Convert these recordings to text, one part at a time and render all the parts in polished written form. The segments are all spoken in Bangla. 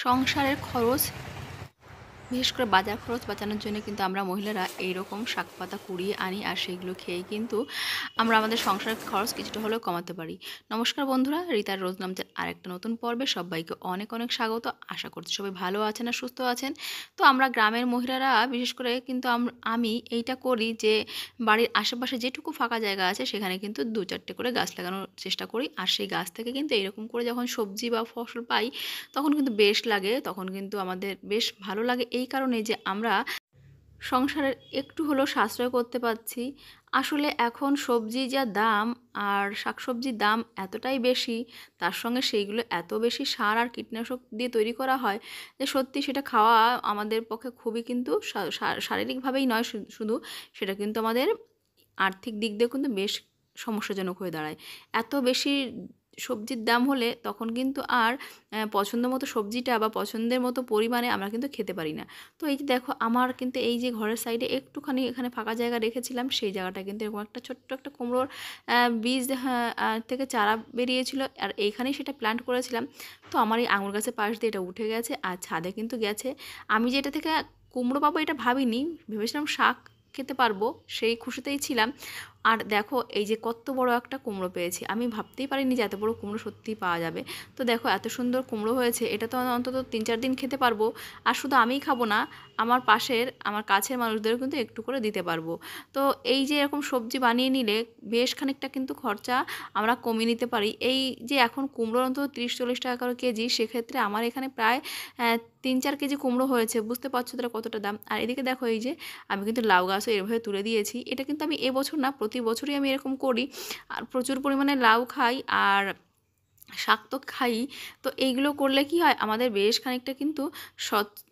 সংসারের খরচ, বিশেষ করে বাজার খরচ বাঁচানোর জন্য কিন্তু আমরা মহিলারা এইরকম শাক পাতা কুড়িয়ে আনি, আর সেইগুলো খেয়েই কিন্তু আমরা আমাদের সংসারের খরচ কিছুটা হলেও কমাতে পারি। নমস্কার বন্ধুরা, রিতার রোজ নামতে আরেকটা নতুন পর্বে সবাইকে অনেক অনেক স্বাগত। আশা করছি সবাই ভালো আছেন আর সুস্থ আছেন। তো আমরা গ্রামের মহিলারা বিশেষ করে কিন্তু আমি এইটা করি যে বাড়ির আশেপাশে যেটুকু ফাঁকা জায়গা আছে সেখানে কিন্তু 2-4টে করে গাছ লাগানোর চেষ্টা করি। আর সেই গাছ থেকে কিন্তু এইরকম করে যখন সবজি বা ফসল পাই তখন কিন্তু বেশ লাগে, তখন কিন্তু আমাদের বেশ ভালো লাগে এই কারণে যে আমরা সংসারের একটু হলেও সাশ্রয় করতে পারছি। আসলে এখন সবজি যা দাম আর শাকসবজির দাম এতটাই বেশি, তার সঙ্গে সেইগুলো এত বেশি সার আর কীটনাশক দিয়ে তৈরি করা হয় যে সত্যি সেটা খাওয়া আমাদের পক্ষে খুবই কিন্তু শারীরিকভাবেই নয় শুধু, সেটা কিন্তু আমাদের আর্থিক দিক দিয়েও কিন্তু বেশ সমস্যাজনক হয়ে দাঁড়ায়। এত বেশি সবজির দাম হলে তখন কিন্তু আর পছন্দ মতো সবজিটা বা পছন্দের মতো পরিমাণে আমরা কিন্তু খেতে পারি না। তো এই যে দেখো, আমার কিন্তু এই যে ঘরের সাইডে একটুখানি এখানে ফাঁকা জায়গা রেখেছিলাম, সেই জায়গাটা কিন্তু এরকম একটা ছোট্ট একটা কুমড়োর বীজ থেকে চারা বেরিয়েছিল, আর এইখানেই সেটা প্ল্যান্ট করেছিলাম। তো আমার এই আঙুর গাছের পাশ দিয়ে এটা উঠে গেছে আর ছাদে কিন্তু গেছে। আমি যে এটা থেকে কুমড়ো পাবো এটা ভাবিনি, ভেবেছিলাম শাক খেতে পারবো, সেই খুশিতেই ছিলাম। আর দেখো এই যে কত বড় একটা কুমড়ো পেয়েছি, আমি ভাবতেই পারিনি যে এত বড় কুমড়ো সত্যিই পাওয়া যাবে। তো দেখো এত সুন্দর কুমড়ো হয়েছে, এটা তো অন্তত 3-4 দিন খেতে পারবো। আর শুধু আমিই খাবো না, আমার কাছের মানুষদেরও কিন্তু একটু করে দিতে পারবো। তো এই যে এরকম সবজি বানিয়ে নিলে বেশ খানিকটা কিন্তু খরচা আমরা কমিয়ে নিতে পারি। এই যে এখন কুমড়ো অন্তত 30-40 টাকা করে কেজি, সেক্ষেত্রে আমার এখানে প্রায় 3-4 কেজি কুমড়ো হয়েছে, বুঝতে পারছো তারা কতটা দাম। আর এদিকে দেখো এই যে আমি কিন্তু লাউ গাছও এভাবে তুলে দিয়েছি। এটা কিন্তু আমি এবছর না, প্রতি বছরই আমি এরকম করি। আর প্রচুর পরিমাণে লাউ খাই আর শাক তো খাই। তো এইগুলো করলে কি হয়, আমাদের বেশ খানিকটা কিন্তু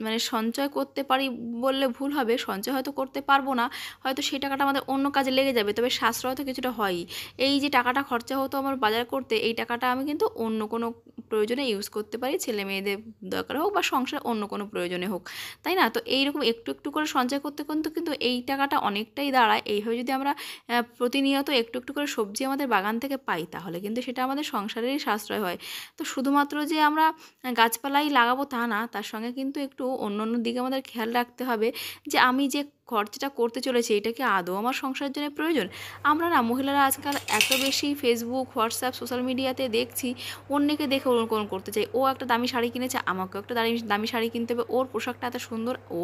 মানে সঞ্চয় করতে পারি বললে ভুল হবে, সঞ্চয় হয়তো করতে পারবো না, হয়তো সেই টাকাটা আমাদের অন্য কাজে লেগে যাবে, তবে সাশ্রয় তো কিছুটা হয়ই। এই যে টাকাটা খরচা হতো আমার বাজার করতে, এই টাকাটা আমি কিন্তু অন্য কোনো প্রয়োজনে ইউজ করতে পারি, ছেলে মেয়েদের দরকার হোক বা সংসার অন্য কোনো প্রয়োজনে হোক, তাই না? তো এইরকম একটু একটু করে সঞ্চয় করতে করতে কিন্তু এই টাকাটা অনেকটাই দাঁড়ায়। এইভাবে যদি আমরা প্রতিনিয়ত একটু একটু করে সবজি আমাদের বাগান থেকে পাই, তাহলে কিন্তু সেটা আমাদের সংসারেরই সাশ্রয় হয়। তো শুধুমাত্র যে আমরা গাছপালাই লাগাবো তা না, তার সঙ্গে কিন্তু একটু অন্য অন্য দিকে আমাদের খেয়াল রাখতে হবে যে আমি যে খরচাটা করতে চলেছি এটা কি আদৌ আমার সংসারের জন্য প্রয়োজন। আমরা না মহিলারা আজকাল এত বেশি ফেসবুক, হোয়াটসঅ্যাপ, সোশ্যাল মিডিয়াতে দেখছি, অন্যকে দেখে অনুকরণ করতে চাই। ও একটা দামি শাড়ি কিনেছে, আমাকেও একটা দামি দামি শাড়ি কিনতে হবে। ওর পোশাকটা এত সুন্দর, ও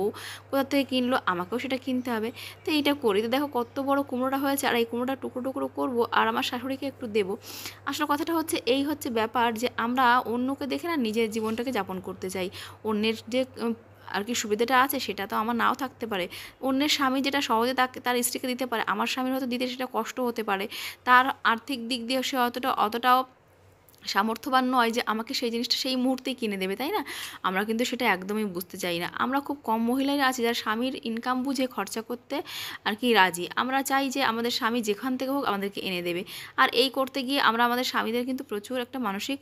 কোথা থেকে কিনলো, আমাকেও সেটা কিনতে হবে। তো এইটা করি। তো দেখো কত বড় কুমড়োটা হয়েছে, আর এই কুমড়োটা টুকরো টুকরো করবো আর আমার শাশুড়িকে একটু দেবো। আসলে কথাটা হচ্ছে এই হচ্ছে ব্যাপার, যে আমরা অন্যকে দেখে না নিজের জীবনটাকে যাপন করতে চাই। অন্যের যে আর কি সুবিধাটা আছে সেটা তো আমার নাও থাকতে পারে। অন্যের স্বামী যেটা সহজে তার স্ত্রীকে দিতে পারে, আমার স্বামীর হয়তো দিতে সেটা কষ্ট হতে পারে। তার আর্থিক দিক দিয়ে সে অতটাও সামর্থ্যবান নয় যে আমাকে সেই জিনিসটা সেই মুহূর্তেই কিনে দেবে, তাই না? আমরা কিন্তু সেটা একদমই বুঝতে চাই না। আমরা খুব কম মহিলাই আছি যারা স্বামীর ইনকাম বুঝে খরচা করতে আর কি রাজি। আমরা চাই যে আমাদের স্বামী যেখান থেকে হোক আমাদেরকে এনে দেবে। আর এই করতে গিয়ে আমরা আমাদের স্বামীদের কিন্তু প্রচুর একটা মানসিক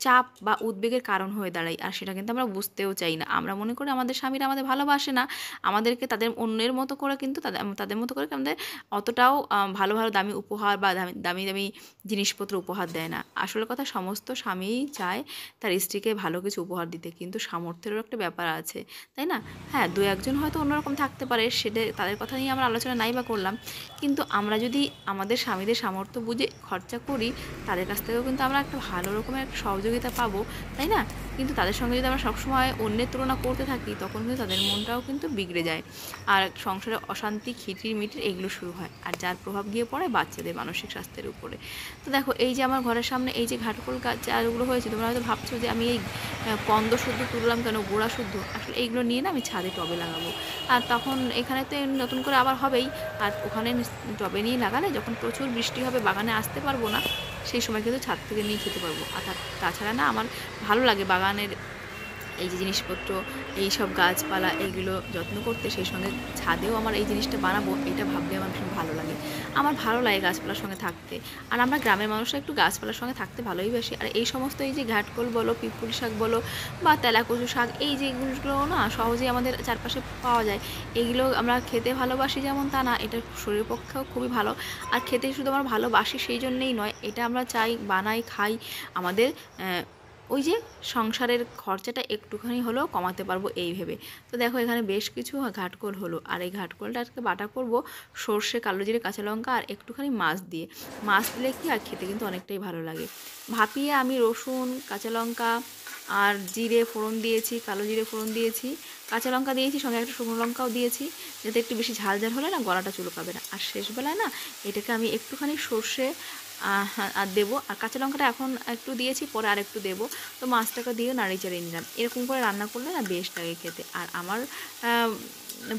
চাপ বা উদ্বেগের কারণ হয়ে দাঁড়াই, আর সেটা কিন্তু আমরা বুঝতেও চাই না। আমরা মনে করি আমাদের স্বামীরা আমাদের ভালোবাসে না, আমাদেরকে তাদের অন্যের মতো করে কিন্তু তাদের মতো করে আমাদের অতটাও ভালো ভালো দামি উপহার বা দামি দামি জিনিসপত্র উপহার দেয় না। আসলে কথা, সমস্ত স্বামীই চায় তার স্ত্রীকে ভালো কিছু উপহার দিতে, কিন্তু সামর্থ্যেরও একটা ব্যাপার আছে, তাই না? হ্যাঁ, 2-1 জন হয়তো অন্যরকম থাকতে পারে, সেটা তাদের কথা নিয়ে আমরা আলোচনা নাই বা করলাম, কিন্তু আমরা যদি আমাদের স্বামীদের সামর্থ্য বুঝে খরচা করি, তাদের কাছ থেকেও কিন্তু আমরা একটা ভালো রকমের একটা সহযোগিতা পাবো, তাই না? কিন্তু তাদের সঙ্গে যদি আমরা সবসময় অন্যের তুলনা করতে থাকি, তখন কিন্তু তাদের মনটাও কিন্তু বিগড়ে যায়, আর সংসারে অশান্তি, খিটির মিটির এগুলো শুরু হয়, আর যার প্রভাব গিয়ে পড়ে বাচ্চাদের মানসিক স্বাস্থ্যের উপরে। তো দেখো এই যে আমার ঘরের সামনে এই যে ঘাটকোল গাছ চারাগুলো হয়েছে, তোমরা হয়তো ভাবছো যে আমি এই কন্দ শুদ্ধ তুললাম কেন, গোড়া শুদ্ধ, আসলে এইগুলো নিয়ে না আমি ছাদে টবে লাগাবো। আর তখন এখানে তো নতুন করে আবার হবেই, আর ওখানে টবে নিয়ে লাগালে যখন প্রচুর বৃষ্টি হবে, বাগানে আসতে পারবো না, সেই সময় কিন্তু ছাদ থেকে নিয়ে খেতে পারবো। আর তাছাড়া না আমার ভালো লাগে বাগানের এই যে জিনিসপত্র, এই সব গাছপালা এইগুলো যত্ন করতে, সেই সঙ্গে ছাদেও আমার এই জিনিসটা বানাবো, এটা ভাবলে আমার ভীষণ ভালো লাগে। আমার ভালো লাগে গাছপালার সঙ্গে থাকতে, আর আমরা গ্রামের মানুষরা একটু গাছপালার সঙ্গে থাকতে ভালোই বাসি। আর এই সমস্ত এই যে ঘাটকোল বলো, পিপুল শাক বলো বা তেলাকুচু শাক, এই যেগুলো না সহজেই আমাদের চারপাশে পাওয়া যায়, এগুলো আমরা খেতে ভালোবাসি যেমন তা না, এটা শরীরের পক্ষেও খুবই ভালো। আর খেতে শুধু আমরা ভালোবাসি সেই জন্যেই নয়, এটা আমরা চাই, বানাই, খাই, আমাদের ওই যে সংসারের খরচাটা একটুখানি হলেও কমাতে পারবো এই ভেবে। তো দেখো এখানে বেশ কিছু ঘাটকোল হলো, আর এই ঘাটকোলটা আজকে বাটা করব সর্ষে, কালো জিরে, কাঁচা লঙ্কা আর একটুখানি মাছ দিয়ে। মাছ দিলে কি আর খেতে কিন্তু অনেকটাই ভালো লাগে। ভাপিয়ে আমি রসুন, কাঁচা লঙ্কা আর জিরে ফোড়ন দিয়েছি, কালো জিরে ফোড়ন দিয়েছি, কাঁচা লঙ্কা দিয়েছি, সঙ্গে একটা শুকনো লঙ্কাও দিয়েছি, যাতে একটু বেশি ঝাল ঝাল হলে না গলাটা চুলকাবে না। আর শেষবেলায় না এটাকে আমি একটুখানি সর্ষে আর দেবো, আর কাঁচা লঙ্কাটা এখন একটু দিয়েছি, পরে আর একটু দেবো। তো মাছটাকে দিয়ে নাড়ি চাড়িয়ে নিলাম। এরকম করে রান্না করলে না বেশ লাগে খেতে। আর আমার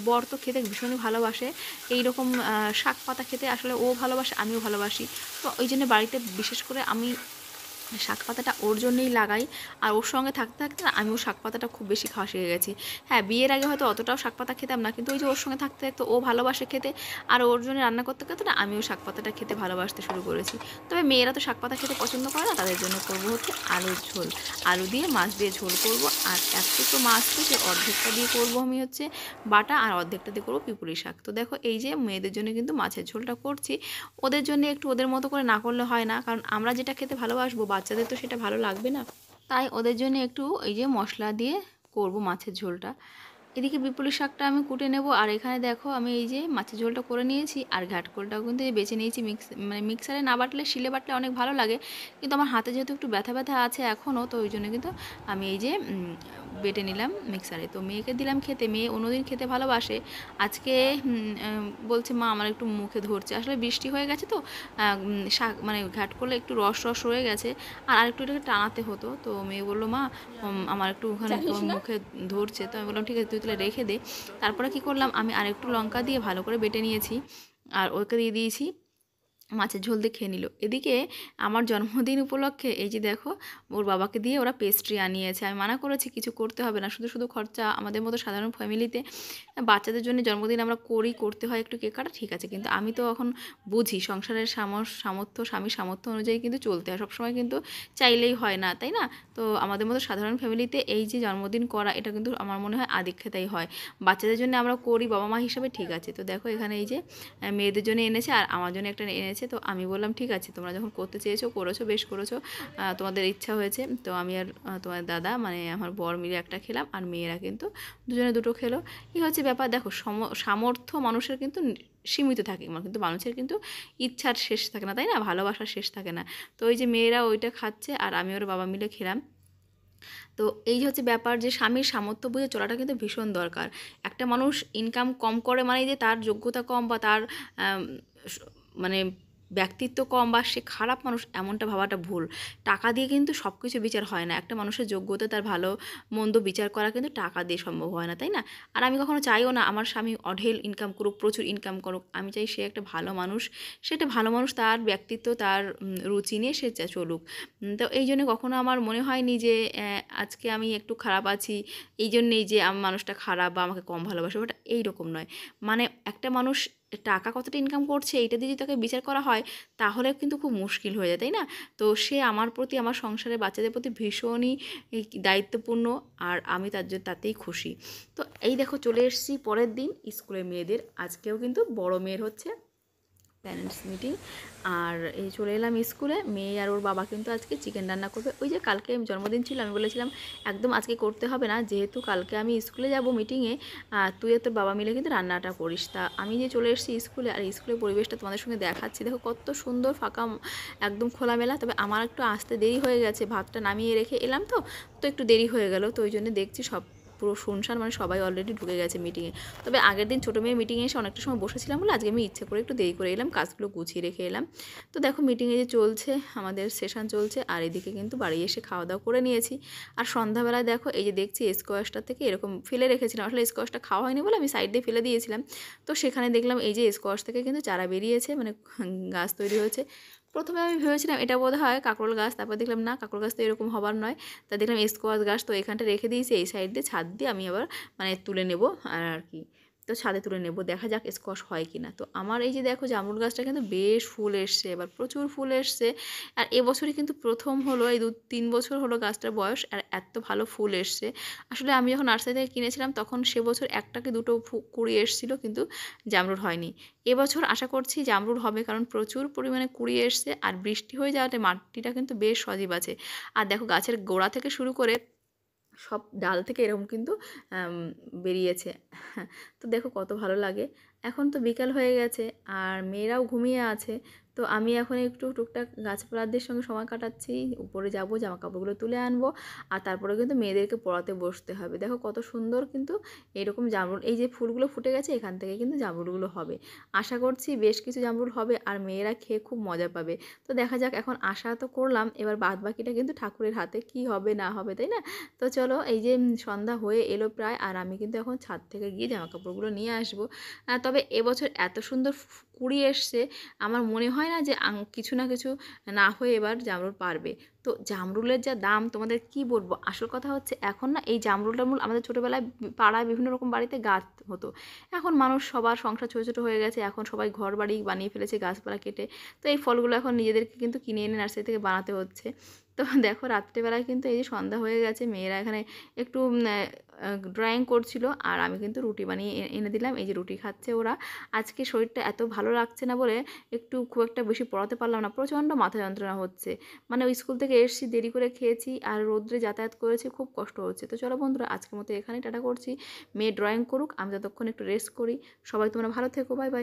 বর তো খেতে ভীষণই ভালোবাসে এইরকম শাক পাতা খেতে, আসলে ও ভালোবাসে, আমিও ভালোবাসি। তো ওই জন্য বাড়িতে বিশেষ করে আমি শাক পাতাটা ওর জন্যই লাগাই। আর ওর সঙ্গে থাকতে থাকতে না আমিও শাক পাতাটা খুব বেশি খাওয়া শিখে গেছি। হ্যাঁ, বিয়ের আগে হয়তো অতটাও শাক পাতা খেতাম না, কিন্তু ওই যে ওর সঙ্গে থাকতে থাকতে ও ভালোবাসে খেতে, আর ওর জন্য রান্না করতে করতে না আমিও শাক পাতাটা খেতে ভালোবাসতে শুরু করেছি। তবে মেয়েরা তো শাক পাতা খেতে পছন্দ করে না, তাদের জন্য করবো হচ্ছে আলুর ঝোল। আলু দিয়ে মাছ দিয়ে ঝোল করব, আর এক টুকরো মাছ থেকে অর্ধেকটা দিয়ে করবো আমি হচ্ছে বাটা, আর অর্ধেকটা দিয়ে করবো পিপুলি শাক। তো দেখো এই যে মেয়েদের জন্য কিন্তু মাছের ঝোলটা করছি, ওদের জন্য একটু ওদের মতো করে না করলে হয় না, কারণ আমরা যেটা খেতে ভালোবাসবো বাচ্চাদের তো সেটা ভালো লাগবে না। তাই ওদের জন্য একটু এই যে মশলা দিয়ে করব মাছের ঝোলটা। এদিকে বিপুলি শাকটা আমি কুটে নেব, আর এখানে দেখো আমি এই যে মাছের ঝোলটা করে নিয়েছি, আর ঘাটকোলটাও কিন্তু বেছে নিয়েছি। মানে মিক্সারে না বাটলে শিলে বাটলে অনেক ভালো লাগে, কিন্তু আমার হাতে যেহেতু একটু ব্যথা ব্যথা আছে এখনও, তো ওই জন্য কিন্তু আমি এই যে বেটে নিলাম মিক্সারে। তো মেয়েকে দিলাম খেতে, মেয়ে অন্যদিন খেতে ভালোবাসে। আজকে বলছে মা আমার একটু মুখে ধরছে, আসলে বৃষ্টি হয়ে গেছে তো শাক মানে ঘাটকোলে একটু রস রস রয়ে গেছে, আর আরেকটু এটাকে টানাতে হতো। তো মেয়ে বললো মা আমার একটু ওখানে মুখে ধরছে। তো আমি বললাম ঠিক আছে তুই তাহলে রেখে দে। তারপরে কি করলাম, আমি আরেকটু লঙ্কা দিয়ে ভালো করে বেটে নিয়েছি, আর ওকে দিয়ে দিয়েছি, মাছের ঝোল দিয়ে খেয়ে নিল। এদিকে আমার জন্মদিন উপলক্ষে এই যে দেখো ওর বাবাকে দিয়ে ওরা পেস্ট্রি আনিয়েছে। আমি মানা করেছি কিছু করতে হবে না, শুধু শুধু খরচা। আমাদের মতো সাধারণ ফ্যামিলিতে বাচ্চাদের জন্য জন্মদিন আমরা করতে হয় একটু কেক কাটা, ঠিক আছে, কিন্তু আমি তো এখন বুঝি সংসারের সামর্থ্য, স্বামীর সামর্থ্য অনুযায়ী কিন্তু চলতে হয়, সবসময় কিন্তু চাইলেই হয় না, তাই না? তো আমাদের মতো সাধারণ ফ্যামিলিতে এই যে জন্মদিন করা, এটা কিন্তু আমার মনে হয় আদিক্ষেতাই হয়। বাচ্চাদের জন্য আমরা করি বাবা মা হিসাবে, ঠিক আছে। তো দেখো এখানে এই যে মেয়েদের জন্য এনেছে আর আমার জন্য একটা এনেছে। তো আমি বললাম ঠিক আছে তোমরা যখন করতে চেয়েছো করেছো, বেশ করেছো, তোমাদের ইচ্ছা হয়েছে। তো আমি আর তোমার দাদা মানে আমার বর মিলে একটা খেলাম, আর মেয়েরা কিন্তু দুজনে দুটো খেলো। এই হচ্ছে ব্যাপার। দেখো সামর্থ্য মানুষের কিন্তু সীমিত থাকে, কিন্তু মানুষের কিন্তু ইচ্ছার শেষ থাকে না, তাই না? ভালোবাসার শেষ থাকে না। তো ওই যে মেয়েরা ওইটা খাচ্ছে আর আমি ওর বাবা মিলে খেলাম। তো এই হচ্ছে ব্যাপার, যে স্বামীর সামর্থ্য বুঝে চলাটা কিন্তু ভীষণ দরকার। একটা মানুষ ইনকাম কম করে মানে যে তার যোগ্যতা কম বা তার আম, মানে ব্যক্তিত্ব কম বা সে খারাপ মানুষ, এমনটা ভাবাটা ভুল। টাকা দিয়ে কিন্তু সব কিছু বিচার হয় না। একটা মানুষের যোগ্যতা, তার ভালো মন্দ বিচার করা কিন্তু টাকা দিয়ে সম্ভব হয় না, তাই না? আর আমি কখনো চাইও না আমার স্বামী অঢেল ইনকাম করুক, প্রচুর ইনকাম করুক। আমি চাই সে একটা ভালো মানুষ, সে একটা ভালো মানুষ, তার ব্যক্তিত্ব, তার রুচি নিয়ে সে চলুক। তো এই জন্য কখনো আমার মনে হয়নি যে আজকে আমি একটু খারাপ আছি এই জন্যেই যে আমার মানুষটা খারাপ বা আমাকে কম ভালোবাসে, ওটা এইরকম নয়। মানে একটা মানুষ টাকা কতটা ইনকাম করছে এইটা দিয়ে যদি তাকে বিচার করা হয়, তাহলে কিন্তু খুব মুশকিল হয়ে যায়, তাই না? তো সে আমার প্রতি, আমার সংসারের বাচ্চাদের প্রতি ভীষণই দায়িত্বপূর্ণ, আর আমি তার জন্য তাতেই খুশি। তো এই দেখো চলে এসেছি পরের দিন স্কুলের মেয়েদের। আজকেও কিন্তু বড় মেয়ের হচ্ছে প্যারেন্টস মিটিং, আর এই চলে এলাম স্কুলে। মেয়ে আর ওর বাবা কিন্তু আজকে চিকেন রান্না করবে। ওই যে কালকে জন্মদিন ছিল, আমি বলেছিলাম একদম আজকে করতে হবে না, যেহেতু কালকে আমি স্কুলে যাব মিটিংয়ে, তুই আর তোর বাবা মিলে কিন্তু রান্নাটা করিস। তা আমি যে চলে এসেছি স্কুলে, আর স্কুলের পরিবেশটা তোমাদের সঙ্গে দেখাচ্ছি। দেখো কত সুন্দর, ফাঁকা, একদম খোলামেলা। তবে আমার একটু আসতে দেরি হয়ে গেছে, ভাতটা নামিয়ে রেখে এলাম, তো একটু দেরি হয়ে গেল। তো ওই জন্য দেখছি সব পুরো শুনশান, মানে সবাই অলরেডি ঢুকে গেছে মিটিংয়ে। তবে আগের দিন ছোটো মেয়ের মিটিংয়ে এসে অনেকটা সময় বসেছিলাম বলে আজকে আমি ইচ্ছে করে একটু দেরি করে এলাম, কাজগুলো গুছিয়ে রেখে এলাম। তো দেখো মিটিংয়ে যে চলছে, আমাদের সেশন চলছে, আর এদিকে কিন্তু বাড়ি এসে খাওয়া দাওয়া করে নিয়েছি। আর সন্ধ্যাবেলায় দেখো এই যে দেখছি স্কোয়াশটা থেকে এরকম ফেলে রেখেছিলাম, আসলে স্কোয়াশটা খাওয়া হয়নি বলে আমি সাইড দিয়ে ফেলে দিয়েছিলাম। তো সেখানে দেখলাম এই যে স্কোয়াশ থেকে কিন্তু চারা বেরিয়েছে, মানে গাছ তৈরি হয়েছে। প্রথমে আমি ভেবেছিলাম এটা বোধহয় কাঁকরোল গাছ, তারপর দেখলাম না, কাঁকরোল গাছ তো এরকম হবার নয়। তা দেখলাম স্কোয়াশ গাছ, তো এখানটা রেখে দিয়েছি, এই সাইড দিয়ে ছাদ দিয়ে আমি আবার মানে তুলে নেব আর কি। তো ছাদে তুলে নেব, দেখা যাক স্কোয়াশ হয় কি না। তো আমার এই যে দেখো জামরুল গাছটা কিন্তু বেশ ফুল এসছে, এবার প্রচুর ফুল এসছে। আর এবছরই কিন্তু প্রথম হলো, এই 2-3 বছর হলো গাছটার বয়স, আর এত ভালো ফুল এসছে। আসলে আমি যখন নার্সারি থেকে কিনেছিলাম তখন সে বছর একটা কি দুটো কুঁড়ি এসেছিলো, কিন্তু জামরুল হয়নি। এবছর আশা করছি জামরুল হবে, কারণ প্রচুর পরিমাণে কুঁড়ি এসছে আর বৃষ্টি হয়ে যাওয়াতে মাটিটা কিন্তু বেশ সজীব আছে। আর দেখো গাছের গোড়া থেকে শুরু করে সব ডাল থেকে এরকম কিন্তু বেরিয়েছে। তো দেখো কত ভালো লাগে। এখন তো বিকাল হয়ে গেছে আর মেয়েরাও ঘুমিয়ে আছে। তো আমি এখন একটু টুকটাক গাছপালাদের সঙ্গে সময় কাটাচ্ছি। উপরে যাব, জামা কাপড়গুলো তুলে আনবো, আর তারপরে কিন্তু মেয়েদেরকে পড়াতে বসতে হবে। দেখো কত সুন্দর কিন্তু এরকম জামরুল, এই যে ফুলগুলো ফুটে গেছে এখান থেকে কিন্তু জামরুলগুলো হবে। আশা করছি বেশ কিছু জামরুল হবে আর মেয়েরা খেয়ে খুব মজা পাবে। তো দেখা যাক, এখন আশা তো করলাম, এবার বাদবাকিটা কিন্তু ঠাকুরের হাতে, কি হবে না হবে, তাই না? তো চলো, এই যে সন্ধ্যা হয়ে এলো প্রায়, আর আমি কিন্তু এখন ছাদ থেকে গিয়ে জামা কাপড়গুলো নিয়ে আসবো। তবে এবছর এত সুন্দর কুড়ি এসছে, আমার মনে হয় না যে কিছু না কিছু না হয়ে এবার জামরুল পারবে। তো জামরুলের যা দাম তোমাদের কি বলবো, আসল কথা হচ্ছে এখন না এই জামরুল টামরুল আমাদের ছোটোবেলায় পাড়ায় বিভিন্ন রকম বাড়িতে গাছ হতো। এখন মানুষ সবার সংসার ছোটো ছোটো হয়ে গেছে, এখন সবাই ঘর বাড়ি বানিয়ে ফেলেছে গাছপালা কেটে। তো এই ফলগুলো এখন নিজেদেরকে কিন্তু কিনে এনে নার্সারি থেকে বানাতে হচ্ছে। তো দেখো রাত্রেবেলায় কিন্তু এই যে সন্ধ্যা হয়ে গেছে, মেয়েরা এখানে একটু ড্রয়িং করছিল, আর আমি কিন্তু রুটি বানিয়ে এনে দিলাম, এই যে রুটি খাচ্ছে ওরা। আজকে শরীরটা এত ভালো লাগছে না বলে একটু খুব একটা বেশি পড়াতে পারলাম না, প্রচণ্ড মাথা যন্ত্রণা হচ্ছে। মানে ওই স্কুল থেকে এসেছি, দেরি করে খেয়েছি আর রোদ্রে যাতায়াত করেছি, খুব কষ্ট হচ্ছে। তো চলো বন্ধুরা, আজকের মতো এখানেই টাটা করছি। মেয়ে ড্রয়িং করুক, আমি ততক্ষণ একটু রেস্ট করি। সবাই তোমরা ভালো থেকো, বাই বাই।